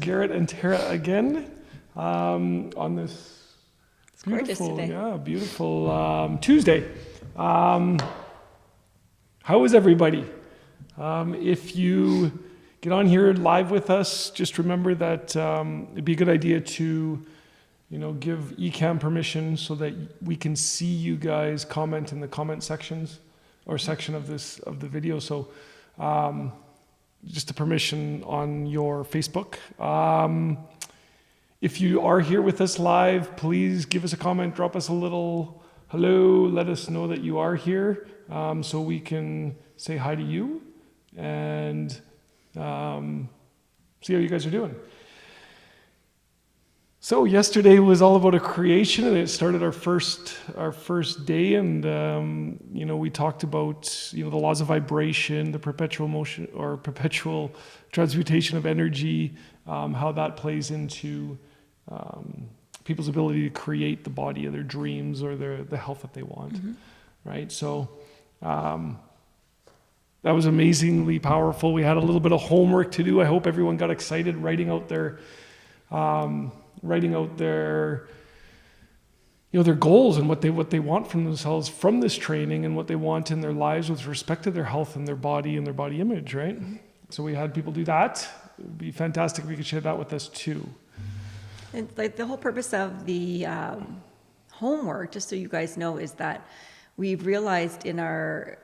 Garrett and Tara again on this beautiful Tuesday. How is everybody? If you get on here live with us, just remember that it'd be a good idea to, give Ecamm permission so that we can see you guys comment in the comment sections or section of the video. So just a permission on your Facebook. If you are here with us live, please give us a comment, drop us a little hello, let us know that you are here, so we can say hi to you and see how you guys are doing. So yesterday was all about a creation, and it started our first day, and we talked about the laws of vibration, the perpetual motion or perpetual transmutation of energy, how that plays into people's ability to create the body of their dreams or the health that they want, right? So that was amazingly powerful. We had a little bit of homework to do. I hope everyone got excited writing out their their goals and what they want from themselves from this training, and what they want in their lives with respect to their health and their body image, right? So we had people do that. It would be fantastic if you could share that with us too. And like the whole purpose of the homework, just so you guys know, is that we've realized in our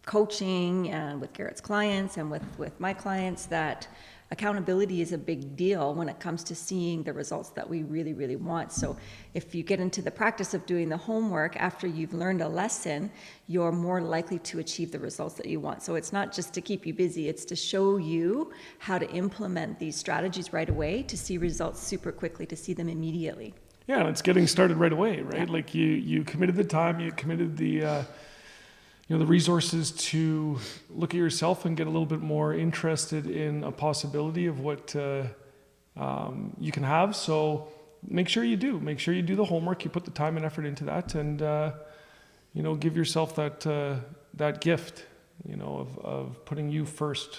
coaching and with Garrett's clients and with my clients that accountability is a big deal when it comes to seeing the results that we really, really want. So if you get into the practice of doing the homework after you've learned a lesson, you're more likely to achieve the results that you want. So it's not just to keep you busy, it's to show you how to implement these strategies right away to see results super quickly, to see them immediately. Yeah, and it's getting started right away, right? Yeah. Like you committed the time, you committed the the resources to look at yourself and get a little bit more interested in a possibility of what you can have. So make sure you do the homework, you put the time and effort into that, and give yourself that gift, of putting you first.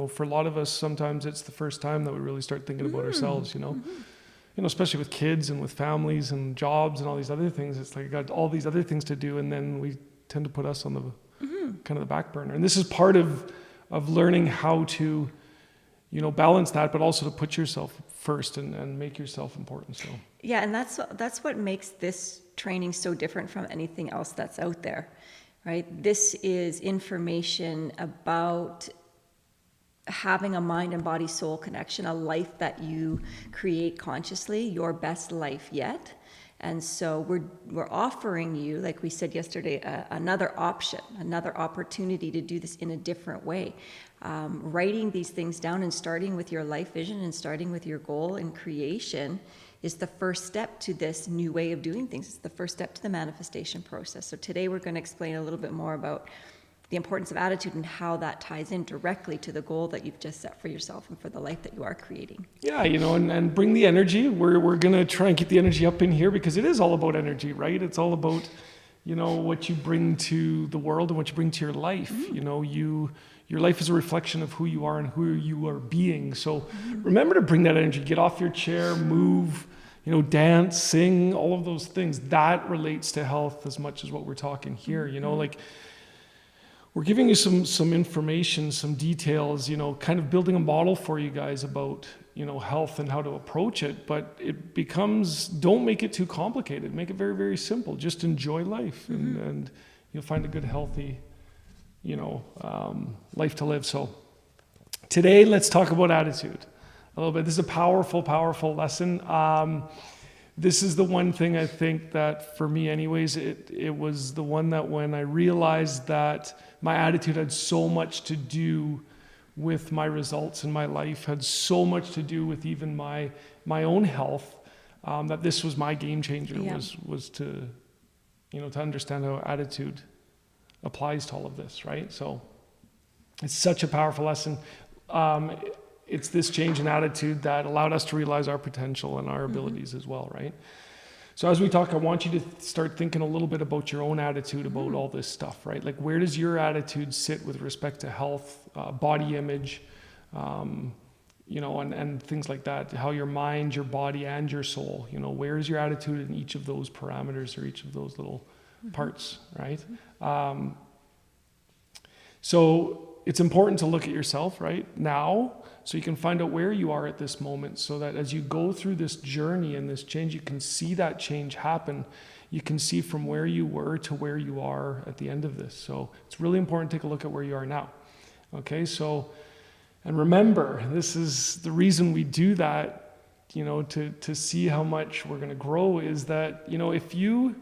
For a lot of us, sometimes it's the first time that we really start thinking about ourselves, especially with kids and with families and jobs and all these other things. It's like I got all these other things to do, and then we tend to put us on the kind of the back burner. And this is part of learning how to, balance that, but also to put yourself first and make yourself important. So yeah, and that's what makes this training so different from anything else that's out there, right? This is information about having a mind and body soul connection, a life that you create consciously, your best life yet. And so we're offering you, like we said yesterday, another option, another opportunity to do this in a different way. Writing these things down and starting with your life vision and starting with your goal and creation is the first step to this new way of doing things. It's the first step to the manifestation process. So today we're going to explain a little bit more about the importance of attitude and how that ties in directly to the goal that you've just set for yourself and for the life that you are creating. Yeah, and bring the energy. We're going to try and keep the energy up in here, because it is all about energy, right? It's all about, what you bring to the world and what you bring to your life. Your life is a reflection of who you are and who you are being. So remember to bring that energy. Get off your chair, move, dance, sing, all of those things. That relates to health as much as what we're talking here, We're giving you some information, some details, kind of building a model for you guys about, health and how to approach it. But it becomes, don't make it too complicated. Make it very, very simple. Just enjoy life, and you'll find a good, healthy, life to live. So today, let's talk about attitude a little bit. This is a powerful, powerful lesson. This is the one thing I think that, for me anyways, it was the one that when I realized that my attitude had so much to do with my results in my life, had so much to do with even my own health, that this was my game changer. Yeah. was to, to understand how attitude applies to all of this, right? So it's such a powerful lesson. It's this change in attitude that allowed us to realize our potential and our abilities as well, right? So as we talk, I want you to start thinking a little bit about your own attitude about all this stuff, right? Like, where does your attitude sit with respect to health, body image, and things like that, how your mind, your body, and your soul, where's your attitude in each of those parameters or each of those little parts, right? So it's important to look at yourself right now so you can find out where you are at this moment, so that as you go through this journey and this change, you can see that change happen. You can see from where you were to where you are at the end of this. So it's really important to take a look at where you are now. Okay, so, and remember, this is the reason we do that, to see how much we're going to grow, is that, if you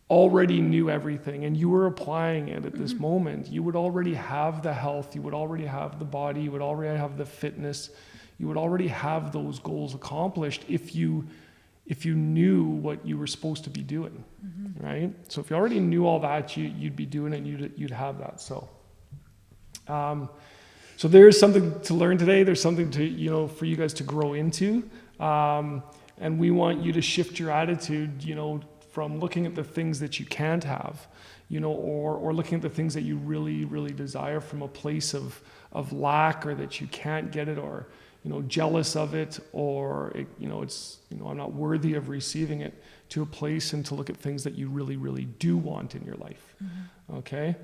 already knew everything and you were applying it at this moment, you would already have the health, you would already have the body, you would already have the fitness, you would already have those goals accomplished if you knew what you were supposed to be doing, right? So if you already knew all that, you'd be doing it, and you'd have that. So so there is something to learn today. There's something to, for you guys to grow into. And we want you to shift your attitude, from looking at the things that you can't have, or looking at the things that you really, really desire from a place of lack, or that you can't get it, or, jealous of it, or, it's, I'm not worthy of receiving it, to a place and to look at things that you really, really do want in your life. Okay?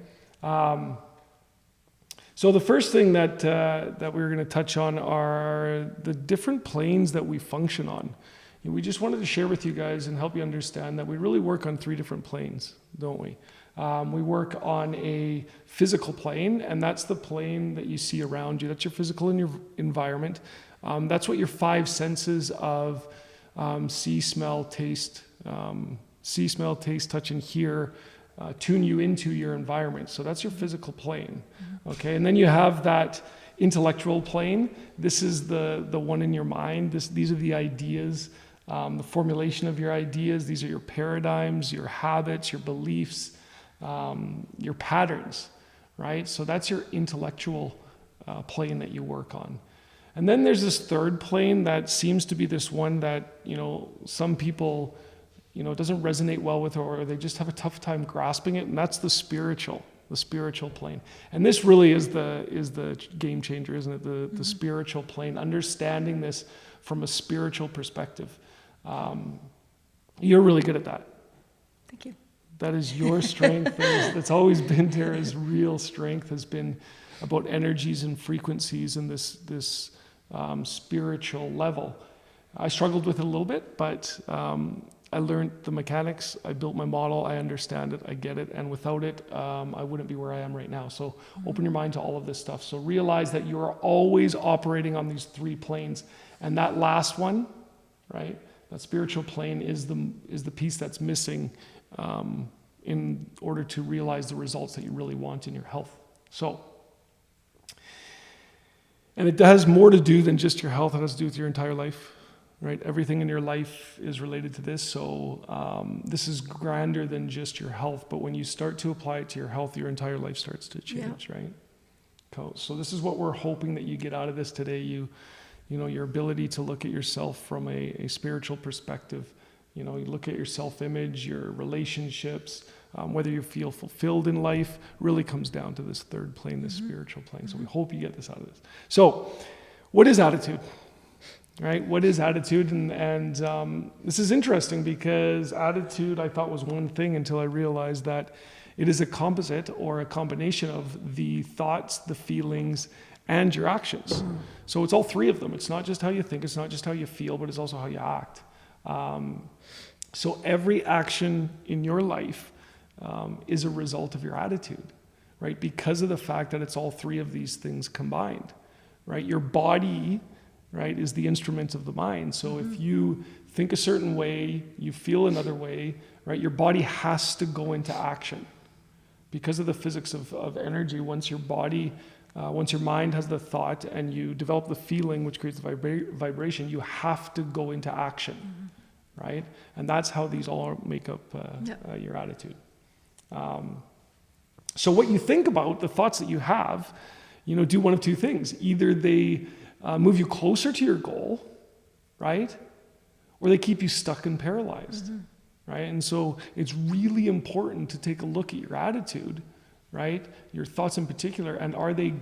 So the first thing that we're going to touch on are the different planes that we function on. We just wanted to share with you guys and help you understand that we really work on 3 different planes, don't we? We work on a physical plane, and that's the plane that you see around you. That's your physical and your environment. That's what your 5 senses of see, smell, taste, touch, and hear tune you into your environment. So that's your physical plane. Okay, and then you have that intellectual plane. This is the one in your mind. These are the ideas, the formulation of your ideas. These are your paradigms, your habits, your beliefs, your patterns, right? So that's your intellectual plane that you work on. And then there's this third plane that seems to be this one that, some people, it doesn't resonate well with, or they just have a tough time grasping it, and that's the spiritual plane. And this really is the game changer, isn't it? The spiritual plane, understanding this from a spiritual perspective. You're really good at that. Thank you. That is your strength. That's always been Tara's real strength, has been about energies and frequencies and this spiritual level. I struggled with it a little bit, but I learned the mechanics. I built my model. I understand it. I get it. And without it, I wouldn't be where I am right now. So open your mind to all of this stuff. So realize that you are always operating on these 3 planes. And that last one, right, that spiritual plane is the piece that's missing in order to realize the results that you really want in your health. So, and it has more to do than just your health. It has to do with your entire life. Right, everything in your life is related to this. So this is grander than just your health. But when you start to apply it to your health, your entire life starts to change. Right. Cool. So this is what we're hoping that you get out of this today. You your ability to look at yourself from a spiritual perspective. You look at your self-image, your relationships, whether you feel fulfilled in life, really comes down to this third plane, this spiritual plane. So we hope you get this out of this. So, what is attitude? Right? What is attitude? And this is interesting, because attitude I thought was one thing until I realized that it is a composite, or a combination of the thoughts, the feelings, and your actions. So it's all 3 of them. It's not just how you think, it's not just how you feel, but it's also how you act. So every action in your life is a result of your attitude, right? Because of the fact that it's all 3 of these things combined, right? Your body, right, is the instrument of the mind. So if you think a certain way, you feel another way, right, your body has to go into action. Because of the physics of energy, once your mind has the thought and you develop the feeling, which creates the vibration, you have to go into action, right? And that's how these all make up your attitude. So what you think about, the thoughts that you have, do one of 2 things. Either they move you closer to your goal, right? Or they keep you stuck and paralyzed, right? And so it's really important to take a look at your attitude, right? Your thoughts in particular, and are they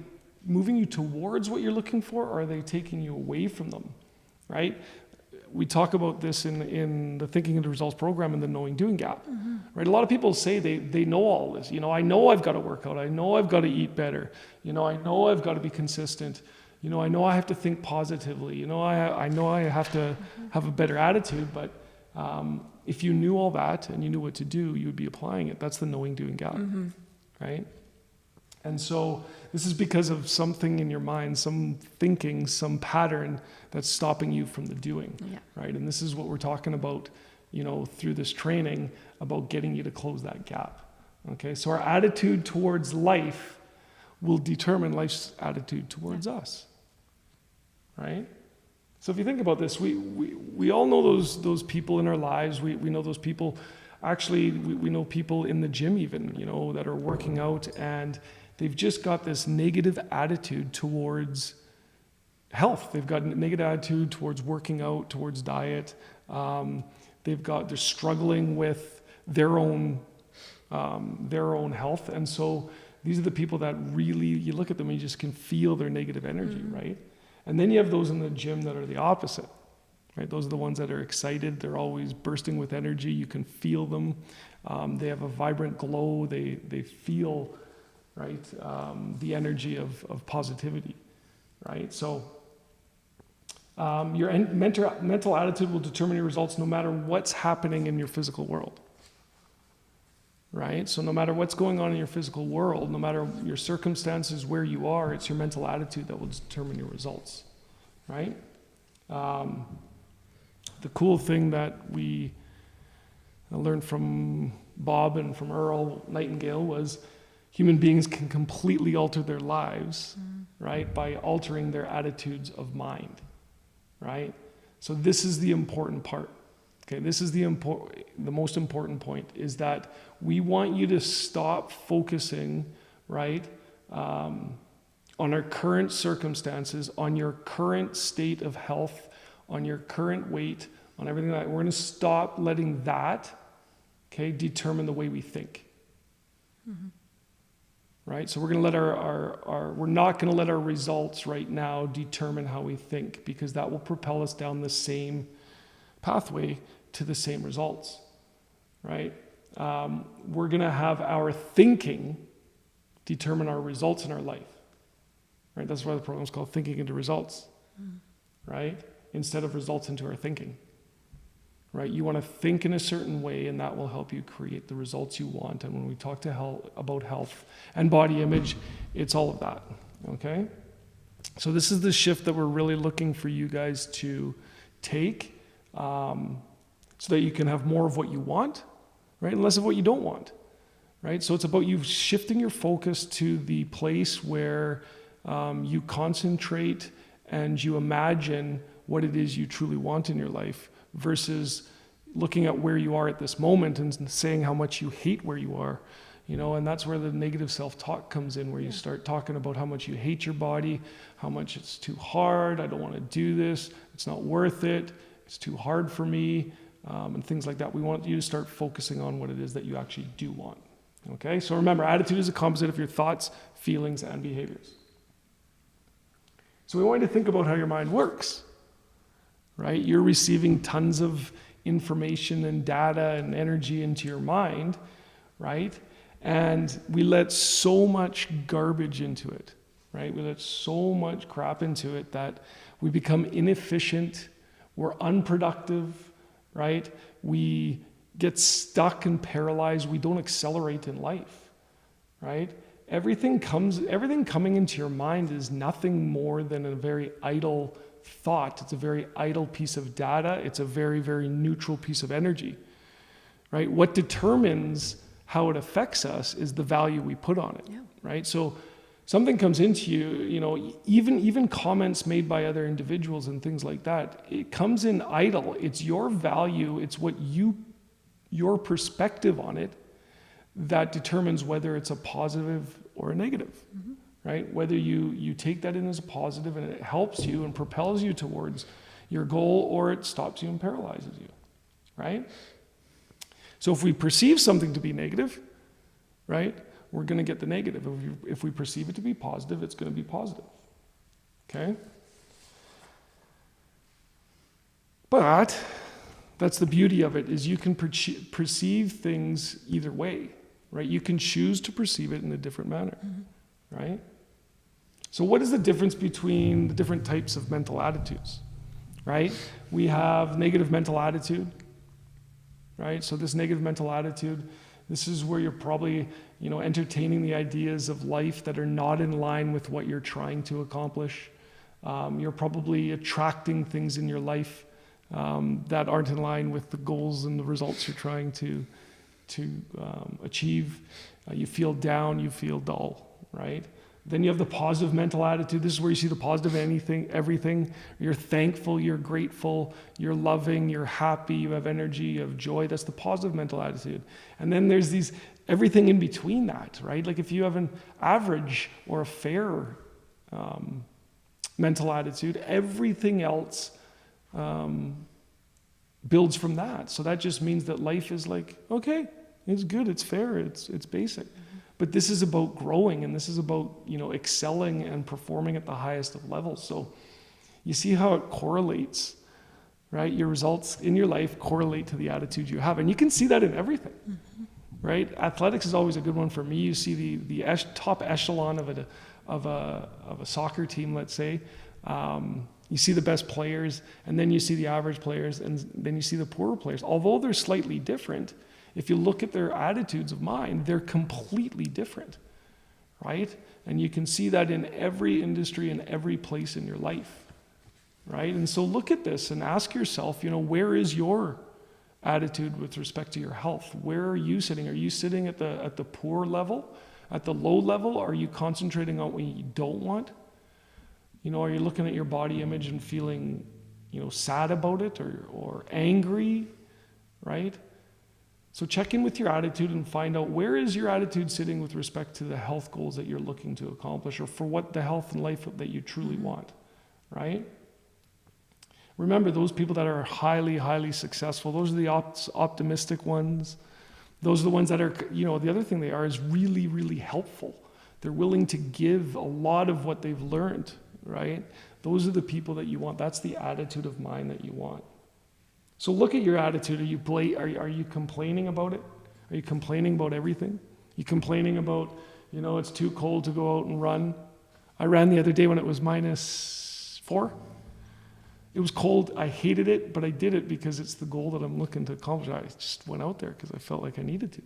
moving you towards what you're looking for, or are they taking you away from them, right? We talk about this in the Thinking into Results program and the Knowing Doing gap, right? A lot of people say they know all this. I know I've got to work out. I know I've got to eat better. I know I've got to be consistent. I know I have to think positively. I know I have to have a better attitude. But if you knew all that and you knew what to do, you would be applying it. That's the Knowing Doing gap, right? And so this is because of something in your mind, some thinking, some pattern that's stopping you from the doing, right? And this is what we're talking about, through this training, about getting you to close that gap. Okay, so our attitude towards life will determine life's attitude towards us, right? So if you think about this, we all know those people in our lives. We know those people. Actually, we know people in the gym even, that are working out, and they've just got this negative attitude towards health. They've got a negative attitude towards working out, towards diet. They're struggling with their own health. And so these are the people that really, you look at them and you just can feel their negative energy, right? And then you have those in the gym that are the opposite, right? Those are the ones that are excited. They're always bursting with energy. You can feel them. They have a vibrant glow. They feel, right, the energy of positivity, right? So your mental attitude will determine your results no matter what's happening in your physical world, right? So no matter what's going on in your physical world, no matter your circumstances, where you are, it's your mental attitude that will determine your results, right? The cool thing that we learned from Bob and from Earl Nightingale was human beings can completely alter their lives, right, by altering their attitudes of mind, right? So this is the important part. Okay, this is the most important point, is that we want you to stop focusing, right, on our current circumstances, on your current state of health, on your current weight, on everything like that. We're going to stop letting that, okay, determine the way we think. Right? So we're going to let we're not going to let our results right now determine how we think, because that will propel us down the same pathway to the same results, right? We're going to have our thinking determine our results in our life, right? That's why the program is called Thinking into Results, right? Instead of results into our thinking, right? You want to think in a certain way, and that will help you create the results you want. And when we talk about health and body image, it's all of that, okay? So this is the shift that we're really looking for you guys to take, so that you can have more of what you want, right, and less of what you don't want, right? So it's about you shifting your focus to the place where you concentrate and you imagine what it is you truly want in your life, versus looking at where you are at this moment and saying how much you hate where you are, and that's where the negative self-talk comes in, where you start talking about how much you hate your body, how much it's too hard, I don't want to do this, it's not worth it, it's too hard for me, and things like that. We want you to start focusing on what it is that you actually do want, okay? So remember, attitude is a composite of your thoughts, feelings, and behaviors. So we want you to think about how your mind works, right? You're receiving tons of information and data and energy into your mind, right? And we let so much garbage into it, right? We let so much crap into it that we become inefficient, we're unproductive, right? We get stuck and paralyzed, we don't accelerate in life, right? Everything coming into your mind is nothing more than a very idle thought. It's a very idle piece of data. It's a very, very neutral piece of energy, right? What determines how it affects us is the value we put on it, right? So something comes into you, even comments made by other individuals and things like that, it comes in idle. It's your value. It's what your perspective on it that determines whether it's a positive or a negative. Right? Whether you take that in as a positive and it helps you and propels you towards your goal, or it stops you and paralyzes you, right? So if we perceive something to be negative, right, we're going to get the negative. If we perceive it to be positive, it's going to be positive. Okay? But that's the beauty of it, is you can perceive things either way, right? You can choose to perceive it in a different manner, right? So what is the difference between the different types of mental attitudes, right? We have negative mental attitude, right? So this negative mental attitude, this is where you're probably, entertaining the ideas of life that are not in line with what you're trying to accomplish. You're probably attracting things in your life that aren't in line with the goals and the results you're trying to achieve. You feel down, you feel dull, right? Then you have the positive mental attitude. This is where you see the positive everything. You're thankful, you're grateful, you're loving, you're happy, you have energy, you have joy. That's the positive mental attitude. And then there's everything in between that, right? Like if you have an average or a fair mental attitude, everything else builds from that. So that just means that life is like, okay, it's good, it's fair, it's basic. But this is about growing, and this is about, excelling and performing at the highest of levels. So you see how it correlates, right? Your results in your life correlate to the attitude you have. And you can see that in everything, right? Athletics is always a good one for me. You see the top echelon of a soccer team, let's say. You see the best players, and then you see the average players, and then you see the poorer players. Although they're slightly different, if you look at their attitudes of mind, they're completely different, right? And you can see that in every industry and every place in your life, right? And so look at this and ask yourself, where is your attitude with respect to your health? Where are you sitting? Are you sitting at the poor level, at the low level? Are you concentrating on what you don't want? Are you looking at your body image and feeling, sad about it or angry, right? So check in with your attitude and find out, where is your attitude sitting with respect to the health goals that you're looking to accomplish, or for what the health and life that you truly want, right? Remember, those people that are highly, highly successful, those are the optimistic ones. Those are the ones that are, the other thing they are is really, really helpful. They're willing to give a lot of what they've learned, right? Those are the people that you want. That's the attitude of mind that you want. So look at your attitude. Are you complaining about it? Are you complaining about everything? Are you complaining about, it's too cold to go out and run? I ran the other day when it was -4. It was cold. I hated it, but I did it because it's the goal that I'm looking to accomplish. I just went out there because I felt like I needed to,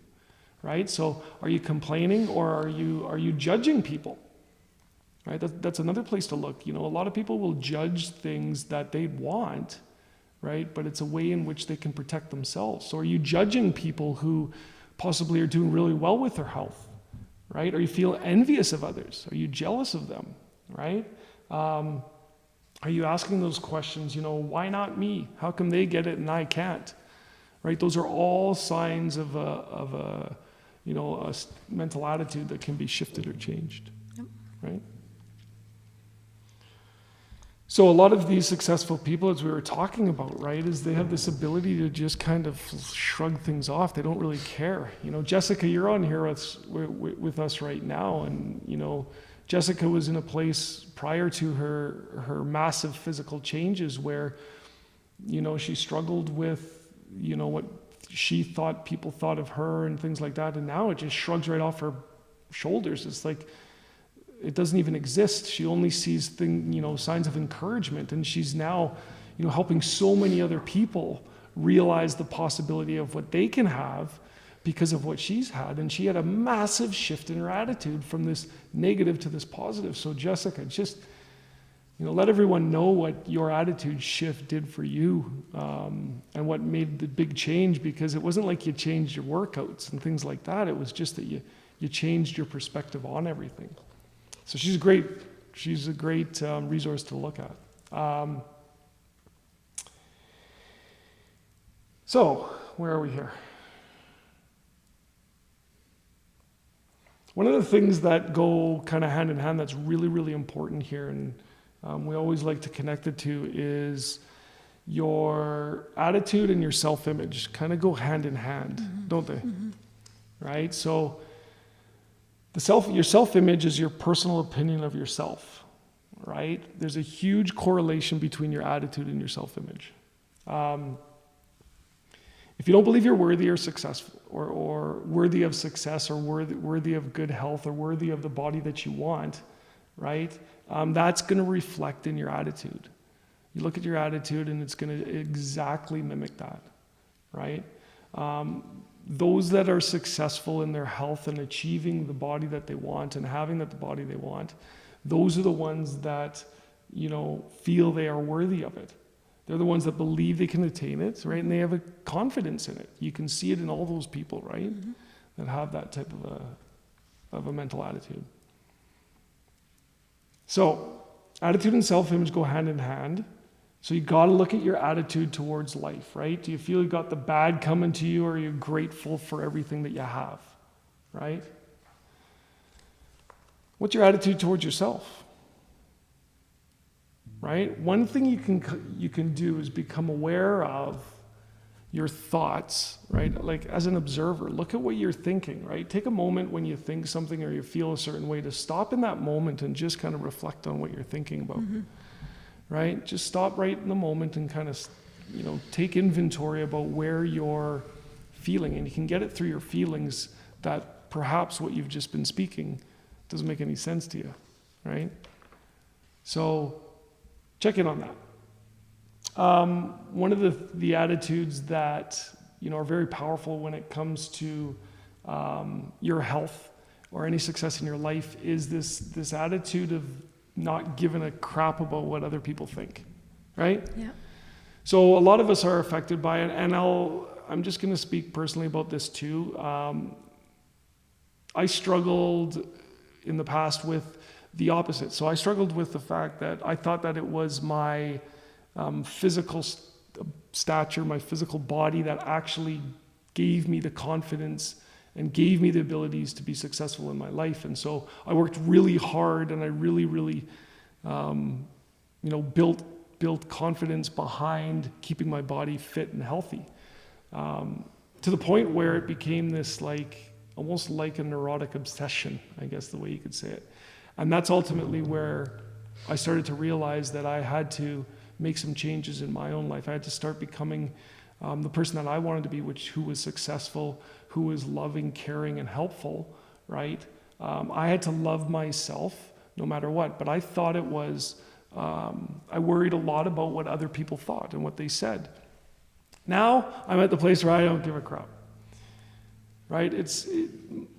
right? So are you complaining, or are you judging people? Right? That's another place to look. A lot of people will judge things that they want, right? But it's a way in which they can protect themselves. So are you judging people who possibly are doing really well with their health, right? Or you feel envious of others? Are you jealous of them, right? Are you asking those questions, why not me? How come they get it and I can't, right? Those are all signs of a mental attitude that can be shifted or changed, right? So a lot of these successful people, as we were talking about, right, is they have this ability to just kind of shrug things off. They don't really care. Jessica, you're on here with us right now, and Jessica was in a place prior to her massive physical changes where, she struggled with, what she thought people thought of her and things like that, and now it just shrugs right off her shoulders. It's like, it doesn't even exist. She only sees signs of encouragement, and she's now, helping so many other people realize the possibility of what they can have because of what she's had. And she had a massive shift in her attitude from this negative to this positive. So Jessica, just, let everyone know what your attitude shift did for you, and what made the big change, because it wasn't like you changed your workouts and things like that. It was just that you changed your perspective on everything. So she's a great resource to look at. So where are we here? One of the things that go kind of hand in hand that's really, really important here, and we always like to connect it to, is your attitude and your self-image kind of go hand in hand, don't they? Right? So Your self-image is your personal opinion of yourself, right? There's a huge correlation between your attitude and your self-image. If you don't believe you're worthy or successful, or worthy of success, or worthy of good health, or worthy of the body that you want, right? That's going to reflect in your attitude. You look at your attitude and it's going to exactly mimic that, right? Those that are successful in their health and achieving the body that they want and having the body they want, those are the ones that, feel they are worthy of it. They're the ones that believe they can attain it, right? And they have a confidence in it. You can see it in all those people, right? Mm-hmm. That have that type of a mental attitude. So, attitude and self-image go hand in hand. So you got to look at your attitude towards life, right? Do you feel you got the bad coming to you, or are you grateful for everything that you have, right? What's your attitude towards yourself? Right? One thing you can do is become aware of your thoughts, right? Like as an observer, look at what you're thinking, right? Take a moment when you think something or you feel a certain way to stop in that moment and just kind of reflect on what you're thinking about. Mm-hmm. Right? Just stop right in the moment and kind of, take inventory about where you're feeling. And you can get it through your feelings that perhaps what you've just been speaking doesn't make any sense to you, right? So check in on that. One of the attitudes that, are very powerful when it comes to your health or any success in your life is this attitude of not giving a crap about what other people think, right? Yeah. So a lot of us are affected by it, and I'm just going to speak personally about this too. I struggled in the past with the opposite. So I struggled with the fact that I thought that it was my physical stature, my physical body that actually gave me the confidence and gave me the abilities to be successful in my life. And so I worked really hard, and I really, really, built confidence behind keeping my body fit and healthy, to the point where it became this almost like a neurotic obsession, I guess the way you could say it. And that's ultimately where I started to realize that I had to make some changes in my own life. I had to start becoming the person that I wanted to be, who was successful, who was loving, caring, and helpful, right? I had to love myself no matter what, but I thought it was, I worried a lot about what other people thought and what they said. Now, I'm at the place where I don't give a crap, right?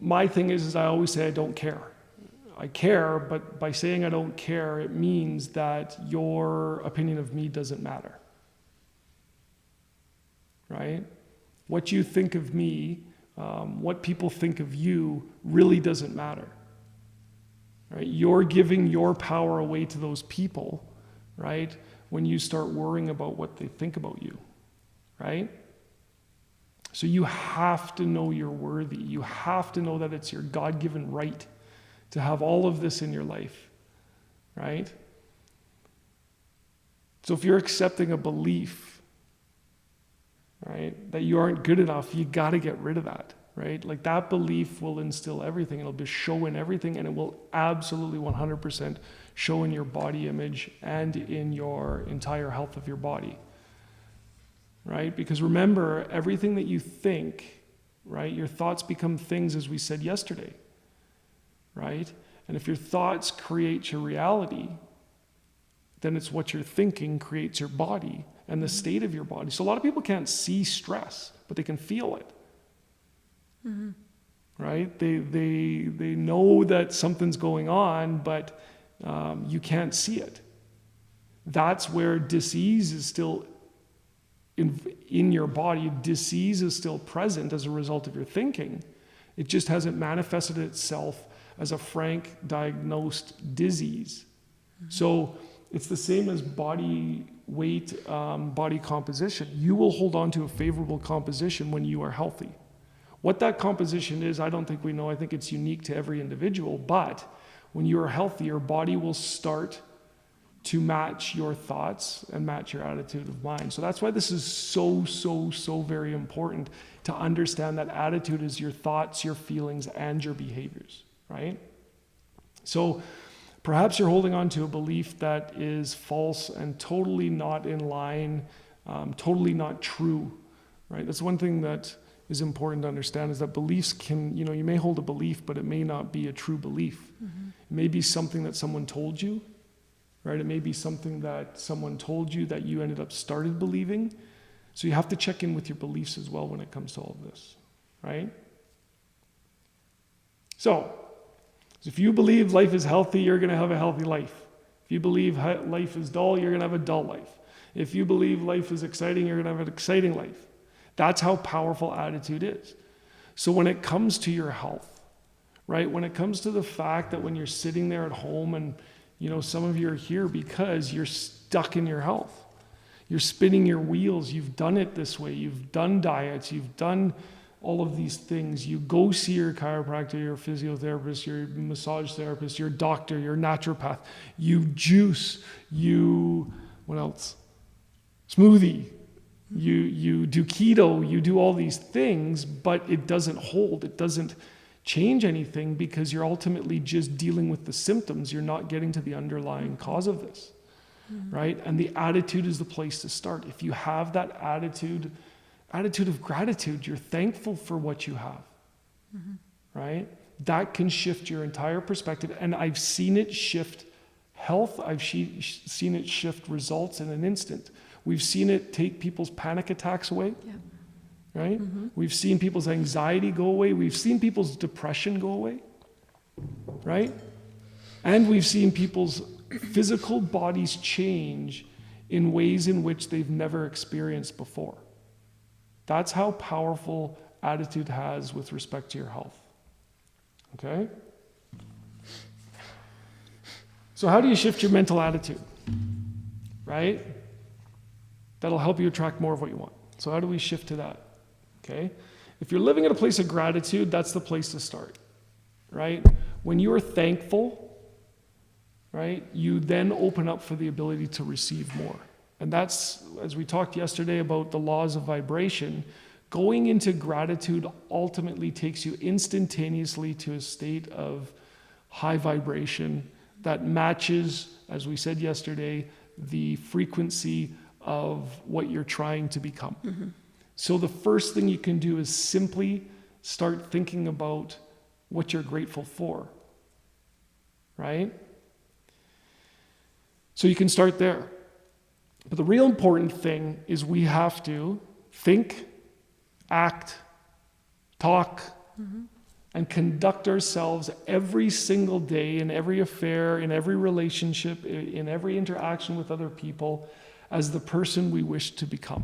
My thing is I always say I don't care. I care, but by saying I don't care, it means that your opinion of me doesn't matter. Right? What you think of me, what people think of you really doesn't matter. Right? You're giving your power away to those people, right? When you start worrying about what they think about you, right? So you have to know you're worthy. You have to know that it's your God-given right to have all of this in your life, right? So if you're accepting a belief, right, that you aren't good enough, you got to get rid of that, right? Like that belief will instill everything. It'll be show in everything, and it will absolutely 100% show in your body image and in your entire health of your body, right? Because remember, everything that you think, right, your thoughts become things, as we said yesterday, right? And if your thoughts create your reality, then it's what you're thinking creates your body and the state of your body. So a lot of people can't see stress, but they can feel it. Mm-hmm. Right? They know that something's going on, but you can't see it. That's where disease is still in your body. Disease is still present as a result of your thinking. It just hasn't manifested itself as a frank diagnosed disease. Mm-hmm. So it's the same as body weight, body composition. You will hold on to a favorable composition when you are healthy. What that composition is, I don't think we know. I think it's unique to every individual. But when you are healthy, your body will start to match your thoughts and match your attitude of mind. So that's why this is so very important to understand that attitude is your thoughts, your feelings, and your behaviors, right? So perhaps you're holding on to a belief that is false and totally not in line, totally not true, right? That's one thing that is important to understand, is that beliefs can, you may hold a belief, but it may not be a true belief. It may be something that someone told you, right? It may be something that someone told you that you ended up started believing. So you have to check in with your beliefs as well when it comes to all of this, right? So if you believe life is healthy, you're going to have a healthy life. If you believe life is dull, you're going to have a dull life. If you believe life is exciting, you're going to have an exciting life. That's how powerful attitude is. So when it comes to your health, right? When it comes to the fact that when you're sitting there at home and, some of you are here because you're stuck in your health. You're spinning your wheels. You've done it this way. You've done diets. You've done all of these things. You go see your chiropractor, your physiotherapist, your massage therapist, your doctor, your naturopath. You juice. What else? Smoothie. You do keto. You do all these things, but it doesn't hold. It doesn't change anything because you're ultimately just dealing with the symptoms. You're not getting to the underlying cause of this, right? And the attitude is the place to start. If you have that attitude of gratitude, you're thankful for what you have, right? That can shift your entire perspective. And I've seen it shift health. I've seen it shift results in an instant. We've seen it take people's panic attacks away. Yeah. Right? We've seen people's anxiety go away. We've seen people's depression go away. Right? And we've seen people's physical bodies change in ways in which they've never experienced before. That's how powerful attitude has with respect to your health. Okay? So how do you shift your mental attitude? Right? That'll help you attract more of what you want. So how do we shift to that? Okay? If you're living in a place of gratitude, that's the place to start, right? When you are thankful, right, you then open up for the ability to receive more. And that's, as we talked yesterday about the laws of vibration, going into gratitude ultimately takes you instantaneously to a state of high vibration that matches, as we said yesterday, the frequency of what you're trying to become. So the first thing you can do is simply start thinking about what you're grateful for, right? So you can start there. But the real important thing is we have to think, act, talk, and conduct ourselves every single day in every affair, in every relationship, in every interaction with other people as the person we wish to become.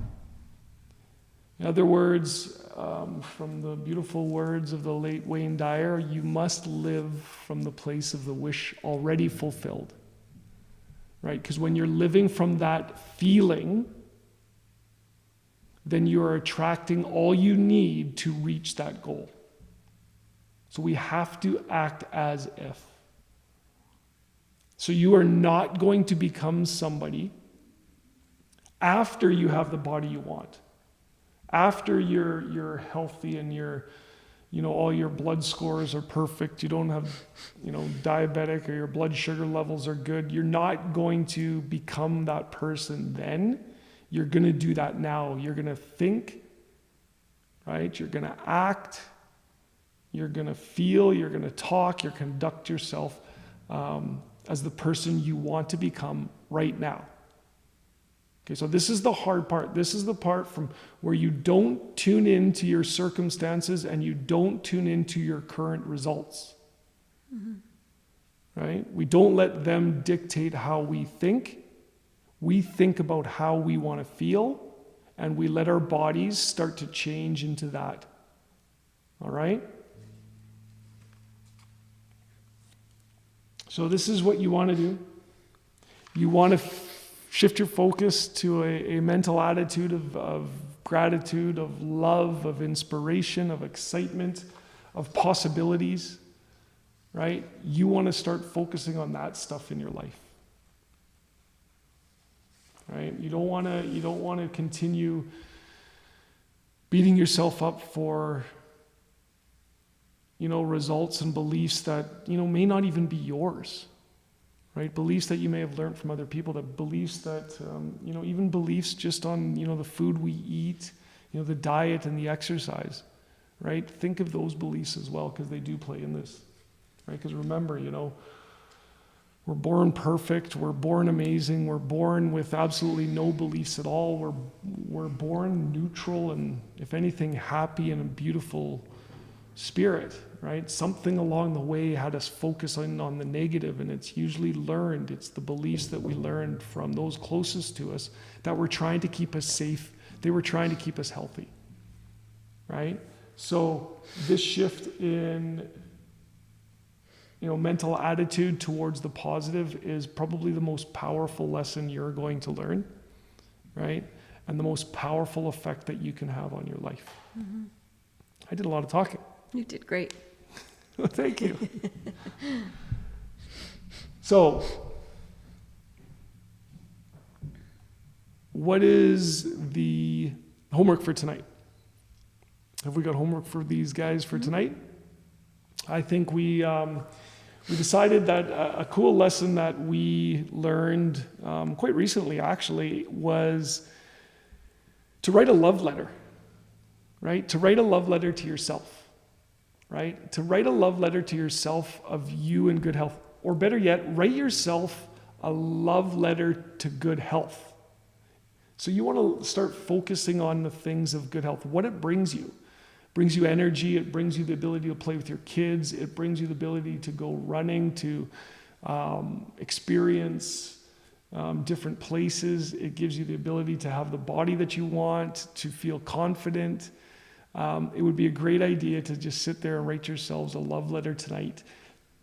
In other words, from the beautiful words of the late Wayne Dyer, you must live from the place of the wish already fulfilled. Right? Because when you're living from that feeling, then you are attracting all you need to reach that goal. So we have to act as if. So you are not going to become somebody after you have the body you want. After you're healthy and all your blood scores are perfect, you don't have, diabetic or your blood sugar levels are good, you're not going to become that person then. You're going to do that now. You're going to think, right? You're going to act, you're going to feel, you're going to talk, you're going to conduct yourself as the person you want to become right now. Okay, so this is the hard part. This is the part from where you don't tune into your circumstances and you don't tune into your current results. Right? We don't let them dictate how we think. We think about how we want to feel, and we let our bodies start to change into that. All right? So this is what you want to do. You want to shift your focus to a mental attitude of gratitude, of love, of inspiration, of excitement, of possibilities, right? You want to start focusing on that stuff in your life, right? You don't want to continue beating yourself up for results and beliefs that, may not even be yours, right? Beliefs that you may have learned from other people, that beliefs that, even beliefs just on, the food we eat, the diet and the exercise, right? Think of those beliefs as well, because they do play in this, right? Because remember, we're born perfect, we're born amazing, we're born with absolutely no beliefs at all, we're born neutral and, if anything, happy and a beautiful spirit, right? Something along the way had us focus on the negative, and it's usually learned. It's the beliefs that we learned from those closest to us that were trying to keep us safe. They were trying to keep us healthy, right? So this shift in mental attitude towards the positive is probably the most powerful lesson you're going to learn, right? And the most powerful effect that you can have on your life. Mm-hmm. I did a lot of talking. You did great. Thank you. So, what is the homework for tonight? Have we got homework for these guys for tonight? I think we decided that a cool lesson that we learned quite recently, actually, was to write a love letter, right? To write a love letter to yourself, right? To write a love letter to yourself of you in good health. Or better yet, write yourself a love letter to good health. So you want to start focusing on the things of good health, what it brings you. It brings you energy, it brings you the ability to play with your kids, it brings you the ability to go running, to experience different places. It gives you the ability to have the body that you want, to feel confident. It would be a great idea to just sit there and write yourselves a love letter tonight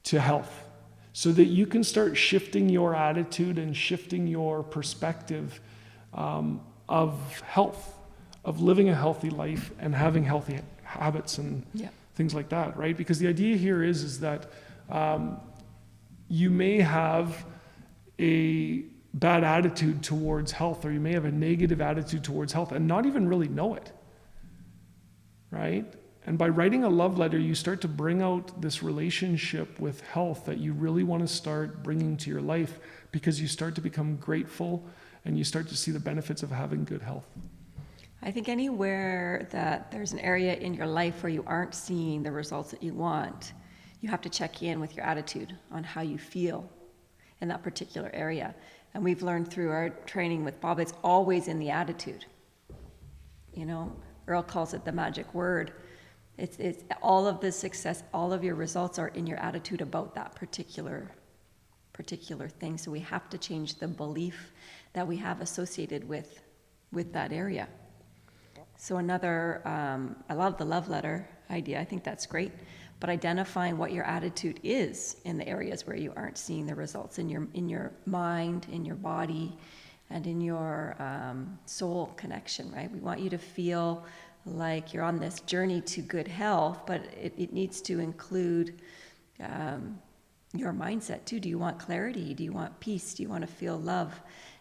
to health, so that you can start shifting your attitude and shifting your perspective of health, of living a healthy life and having healthy habits and things like that, right? Because the idea here is that you may have a bad attitude towards health, or you may have a negative attitude towards health and not even really know it, right? And by writing a love letter, you start to bring out this relationship with health that you really want to start bringing to your life, because you start to become grateful and you start to see the benefits of having good health. I think anywhere that there's an area in your life where you aren't seeing the results that you want, you have to check in with your attitude on how you feel in that particular area. And we've learned through our training with Bob, it's always in the attitude. Earl calls it the magic word. It's all of the success, all of your results are in your attitude about that particular thing. So we have to change the belief that we have associated with that area. So another, I love the love letter idea. I think that's great. But identifying what your attitude is in the areas where you aren't seeing the results in your mind, in your body, and in your soul connection, right? We want you to feel like you're on this journey to good health, but it needs to include your mindset too. Do you want clarity? Do you want peace? Do you want to feel love?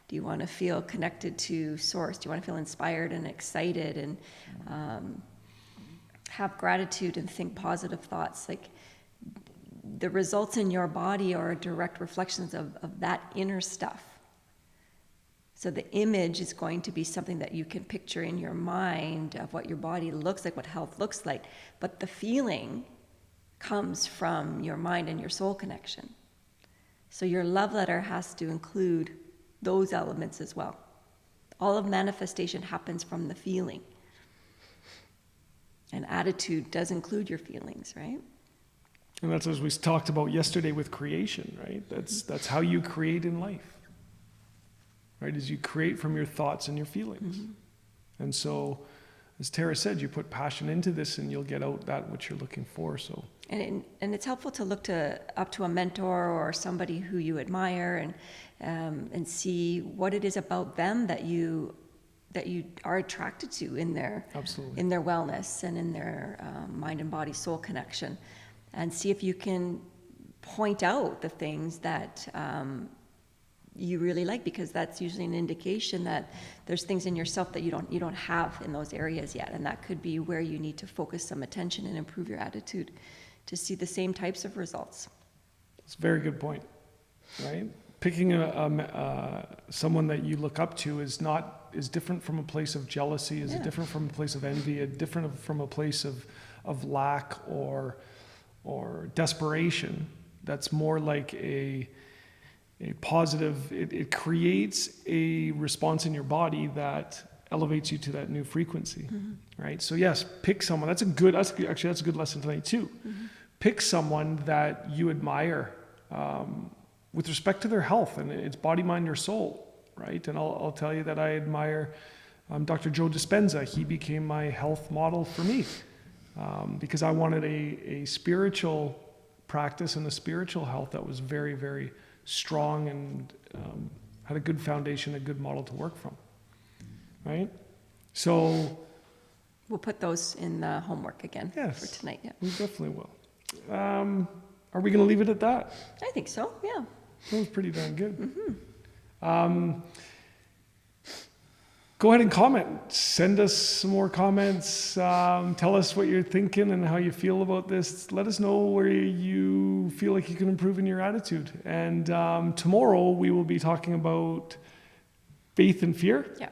Do you want to feel connected to source? Do you want to feel inspired and excited and have gratitude and think positive thoughts? Like, the results in your body are direct reflections of that inner stuff. So the image is going to be something that you can picture in your mind of what your body looks like, what health looks like. But the feeling comes from your mind and your soul connection. So your love letter has to include those elements as well. All of manifestation happens from the feeling. And attitude does include your feelings, right? And that's as we talked about yesterday with creation, right? That's how you create in life, right? Is you create from your thoughts and your feelings. Mm-hmm. And so, as Tara said, you put passion into this and you'll get out that which you're looking for. So. And it's helpful to look up to a mentor or somebody who you admire and see what it is about them that you are attracted to in their wellness and in their mind and body soul connection, and see if you can point out the things that you really like, because that's usually an indication that there's things in yourself that you don't have in those areas yet, and that could be where you need to focus some attention and improve your attitude to see the same types of results. It's a very good point, right? Picking someone that you look up to is different from a place of jealousy, is Yeah. different from a place of envy, different from a place of lack or desperation. That's more like a positive. It creates a response in your body that elevates you to that new frequency, right? So yes, pick someone. That's a good lesson tonight too. Pick someone that you admire with respect to their health, and it's body, mind, or soul, right? And I'll tell you that I admire Dr. Joe Dispenza. He became my health model for me because I wanted a spiritual practice and a spiritual health that was very, very strong and had a good foundation, a good model to work from, right? So We'll put those in the homework again Yes. for tonight. Yeah, we definitely will. Are we going to leave it at that? I think so. Yeah. That was pretty darn good. Go ahead and comment. Send us some more comments. Tell us what you're thinking and how you feel about this. Let us know where you feel like you can improve in your attitude. And tomorrow we will be talking about faith and fear. Yeah.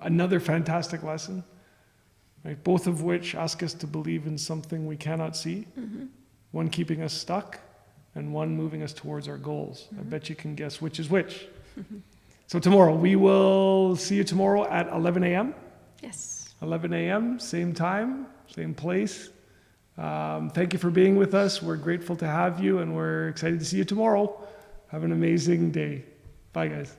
Another fantastic lesson, right? Both of which ask us to believe in something we cannot see. One keeping us stuck and one moving us towards our goals. I bet you can guess which is which. So tomorrow, we will see you tomorrow at 11 a.m. Yes. 11 a.m., same time, same place. Thank you for being with us. We're grateful to have you, and we're excited to see you tomorrow. Have an amazing day. Bye, guys.